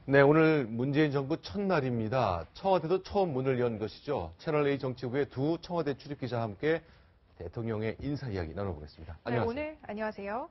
네, 오늘 문재인 정부 첫날입니다. 청와대도 처음 문을 연 것이죠. 채널A 정치부의 두 청와대 출입기자와 함께 대통령의 인사 이야기 나눠보겠습니다. 안녕하세요. 네, 오늘 안녕하세요.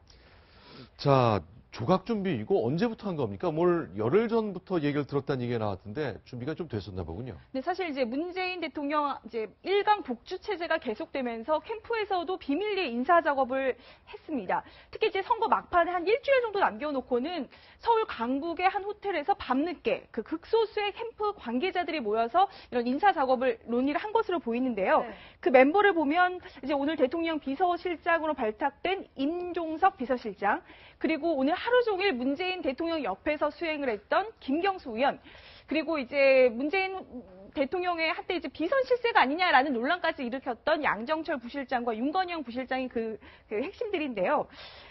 자, 조각 준비 이거 언제부터 한 겁니까? 뭘 열흘 전부터 얘기를 들었다는 얘기가 나왔던데 준비가 좀 됐었나 보군요. 네, 사실 이제 문재인 대통령 이제 1강 복주 체제가 계속되면서 캠프에서도 비밀리에 인사 작업을 했습니다. 특히 이제 선거 막판에 한 일주일 정도 남겨놓고는 서울 강북의 한 호텔에서 밤늦게 그 극소수의 캠프 관계자들이 모여서 이런 인사 작업을 논의를 한 것으로 보이는데요. 네. 그 멤버를 보면 이제 오늘 대통령 비서실장으로 발탁된 임종석 비서실장, 그리고 오늘 하루 종일 문재인 대통령 옆에서 수행을 했던 김경수 의원, 그리고 이제 문재인 대통령의 한때 이제 비선 실세가 아니냐라는 논란까지 일으켰던 양정철 부실장과 윤건영 부실장이 그 핵심들인데요.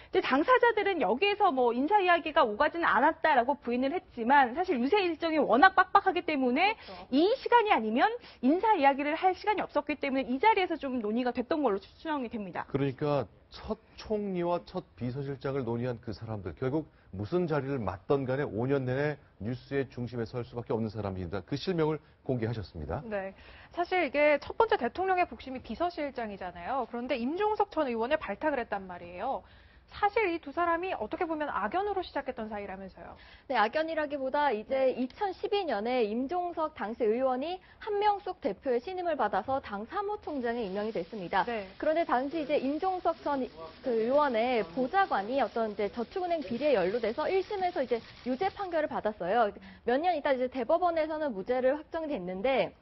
이제 당사자들은 여기에서 뭐 인사 이야기가 오가지는 않았다라고 부인을 했지만 사실 유세 일정이 워낙 빡빡하기 때문에 그렇죠. 이 시간이 아니면 인사 이야기를 할 시간이 없었기 때문에 이 자리에서 좀 논의가 됐던 걸로 추정이 됩니다. 그러니까 첫 총리와 첫 비서실장을 논의한 그 사람들, 결국 무슨 자리를 맡던 간에 5년 내내 뉴스의 중심에 설 수밖에 없는 사람입니다. 그 실명을 공개하셨습니다. 네, 사실 이게 첫 번째 대통령의 복심이 비서실장이잖아요. 그런데 임종석 전 의원을 발탁을 했단 말이에요. 사실 이 두 사람이 어떻게 보면 악연으로 시작했던 사이라면서요. 네, 악연이라기보다 이제 2012년에 임종석 당시 의원이 한명숙 대표의 신임을 받아서 당 사무총장에 임명이 됐습니다. 네. 그런데 당시 이제 임종석 전 그 의원의 보좌관이 어떤 이제 저축은행 비리에 연루돼서 1심에서 이제 유죄 판결을 받았어요. 몇 년 있다 이제 대법원에서는 무죄를 확정이 됐는데,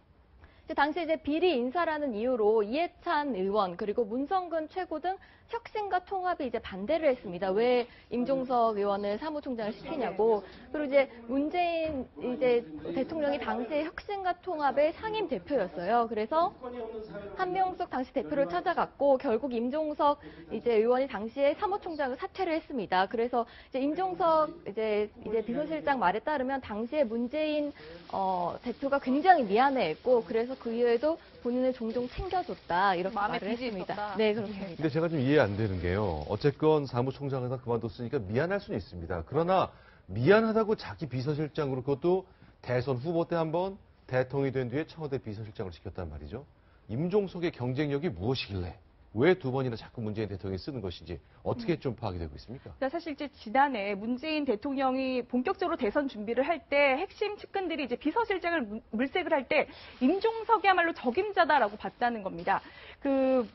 당시 이제 비리 인사라는 이유로 이해찬 의원 그리고 문성근 최고 등 혁신과 통합이 이제 반대를 했습니다. 왜 임종석 의원을 사무총장을 시키냐고. 그리고 이제 문재인 이제 대통령이 당시 혁신과 통합의 상임 대표였어요. 그래서 한명숙 당시 대표를 찾아갔고 결국 임종석 이제 의원이 당시에 사무총장을 사퇴를 했습니다. 그래서 이제 임종석 이제 비서실장 말에 따르면 당시에 문재인 대표가 굉장히 미안해했고 그래서 그 이후에도 본인을 종종 챙겨줬다 이렇게 마음에 말을 했습니다. 있었다. 네, 그렇습니다. 근데 제가 좀 이해 안 되는 게요. 어쨌건 사무총장을 다 그만뒀으니까 미안할 수는 있습니다. 그러나 미안하다고 자기 비서실장으로 그것도 대선 후보 때 한번 대통령이 된 뒤에 청와대 비서실장을 시켰단 말이죠. 임종석의 경쟁력이 무엇이길래 왜 두 번이나 자꾸 문재인 대통령이 쓰는 것인지 어떻게 좀 파악이 되고 있습니까? 사실 이제 지난해 문재인 대통령이 본격적으로 대선 준비를 할 때 핵심 측근들이 이제 비서실장을 물색을 할 때 임종석이야말로 적임자다라고 봤다는 겁니다. 그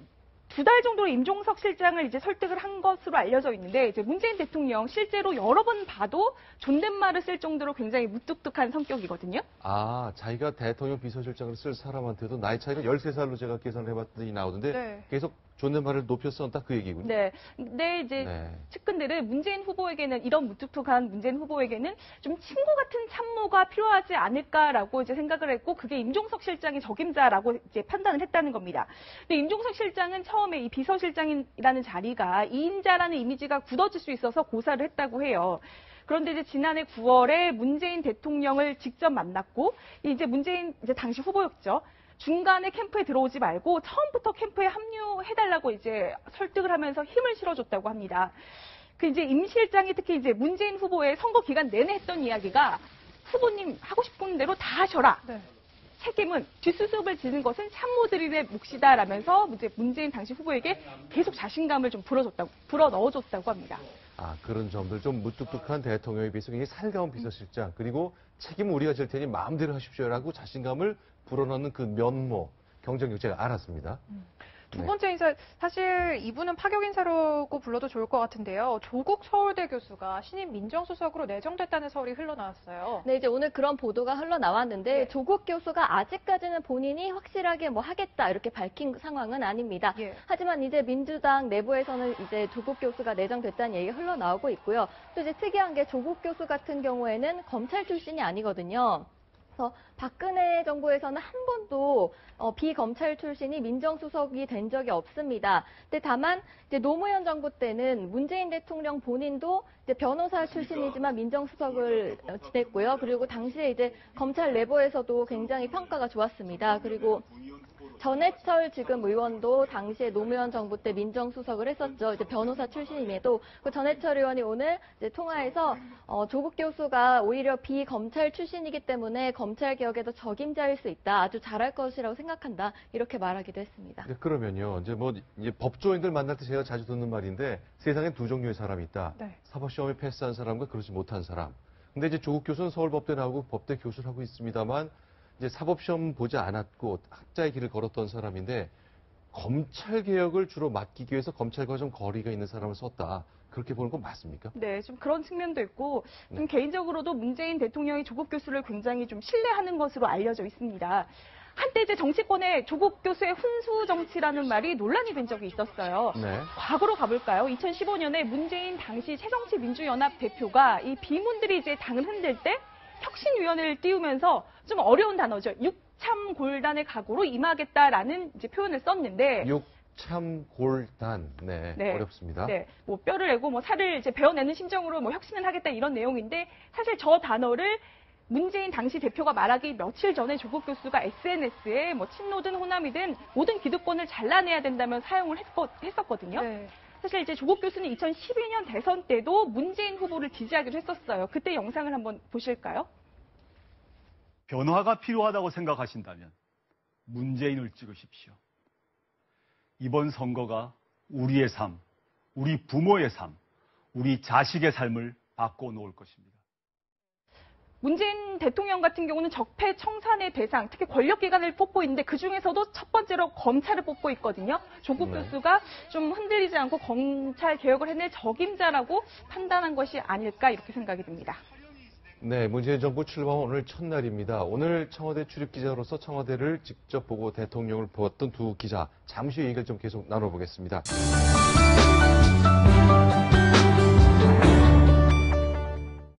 2달 정도로 임종석 실장을 이제 설득을 한 것으로 알려져 있는데 이제 문재인 대통령 실제로 여러 번 봐도 존댓말을 쓸 정도로 굉장히 무뚝뚝한 성격이거든요. 아, 자기가 대통령 비서실장을 쓸 사람한테도 나이 차이가 13살로 제가 계산을 해봤더니 나오는데 네. 계속 존댓말을 높여 썼다 그 얘기군요. 네. 근데 이제 측근들은 문재인 후보에게는 이런 무뚝뚝한 문재인 후보에게는 좀 친구 같은 참모가 필요하지 않을까라고 이제 생각을 했고 그게 임종석 실장이 적임자라고 이제 판단을 했다는 겁니다. 근데 임종석 실장은 처음에 이 비서실장이라는 자리가 2인자라는 이미지가 굳어질 수 있어서 고사를 했다고 해요. 그런데 이제 지난해 9월에 문재인 대통령을 직접 만났고 이제 문재인 이제 당시 후보였죠. 중간에 캠프에 들어오지 말고 처음부터 캠프에 합류해달라고 이제 설득을 하면서 힘을 실어줬다고 합니다. 그 이제 임 실장이 특히 이제 문재인 후보의 선거 기간 내내 했던 이야기가 후보님 하고 싶은 대로 다 하셔라. 네. 책임은 뒷수습을 지는 것은 참모들의 몫이다라면서 이제 문재인 당시 후보에게 계속 자신감을 좀 불어 넣어줬다고 합니다. 아, 그런 점들 좀 무뚝뚝한 대통령에 비해서 굉장히 살가운 비서실장 그리고 책임은 우리가 질 테니 마음대로 하십시오라고 자신감을 불어넣는 그 면모, 경쟁력 제가 알았습니다. 두 번째 인사, 사실 이분은 파격 인사라고 불러도 좋을 것 같은데요. 조국 서울대 교수가 신임 민정수석으로 내정됐다는 설이 흘러나왔어요. 네, 이제 오늘 그런 보도가 흘러나왔는데 네. 조국 교수가 아직까지는 본인이 확실하게 뭐 하겠다 이렇게 밝힌 상황은 아닙니다. 예. 하지만 이제 민주당 내부에서는 이제 조국 교수가 내정됐다는 얘기가 흘러나오고 있고요. 또 이제 특이한 게 조국 교수 같은 경우에는 검찰 출신이 아니거든요. 그래서 박근혜 정부에서는 한 번도 비검찰 출신이 민정수석이 된 적이 없습니다. 근데 다만 이제 노무현 정부 때는 문재인 대통령 본인도 이제 변호사 출신이지만 민정수석을 지냈고요. 그리고 당시에 이제 검찰 내부에서도 굉장히 평가가 좋았습니다. 그리고 전해철 지금 의원도 당시에 노무현 정부 때 민정수석을 했었죠. 이제 변호사 출신임에도 그 전해철 의원이 오늘 이제 통화에서 조국 교수가 오히려 비검찰 출신이기 때문에 검찰 개혁에도 적임자일 수 있다. 아주 잘할 것이라고 생각한다. 이렇게 말하기도 했습니다. 네, 그러면요. 이제 법조인들 만날 때 제가 자주 듣는 말인데 세상에 두 종류의 사람이 있다. 네. 사법시험에 패스한 사람과 그러지 못한 사람. 근데 이제 조국 교수는 서울법대 나오고 법대 교수를 하고 있습니다만 이제 사법시험 보지 않았고 학자의 길을 걸었던 사람인데 검찰 개혁을 주로 맡기기 위해서 검찰과 좀 거리가 있는 사람을 썼다. 그렇게 보는 건 맞습니까? 네, 좀 그런 측면도 있고, 좀 네. 개인적으로도 문재인 대통령이 조국 교수를 굉장히 좀 신뢰하는 것으로 알려져 있습니다. 한때 이제 정치권에 조국 교수의 훈수 정치라는 말이 논란이 된 적이 있었어요. 네. 과거로 가볼까요? 2015년에 문재인 당시 새정치민주연합 대표가 이 비문들이 이제 당을 흔들 때 혁신위원회를 띄우면서 좀 어려운 단어죠. 육참골단의 각오로 임하겠다라는 이제 표현을 썼는데. 육참골단. 네. 네. 어렵습니다. 네. 뭐 뼈를 내고 뭐 살을 이제 베어내는 심정으로 뭐 혁신을 하겠다 이런 내용인데 사실 저 단어를 문재인 당시 대표가 말하기 며칠 전에 조국 교수가 SNS에 뭐 친노든 호남이든 모든 기득권을 잘라내야 된다면 사용을 했었거든요. 네. 사실 이제 조국 교수는 2012년 대선 때도 문재인 후보를 지지하기로 했었어요. 그때 영상을 한번 보실까요? 변화가 필요하다고 생각하신다면 문재인을 찍으십시오. 이번 선거가 우리의 삶, 우리 부모의 삶, 우리 자식의 삶을 바꿔놓을 것입니다. 문재인 대통령 같은 경우는 적폐 청산의 대상, 특히 권력기관을 뽑고 있는데 그중에서도 첫 번째로 검찰을 뽑고 있거든요. 조국 네. 교수가 좀 흔들리지 않고 검찰 개혁을 해낼 적임자라고 판단한 것이 아닐까 이렇게 생각이 듭니다. 네, 문재인 정부 출범 오늘 첫날입니다. 오늘 청와대 출입 기자로서 청와대를 직접 보고 대통령을 보았던 두 기자, 잠시 얘기를 좀 계속 나눠보겠습니다.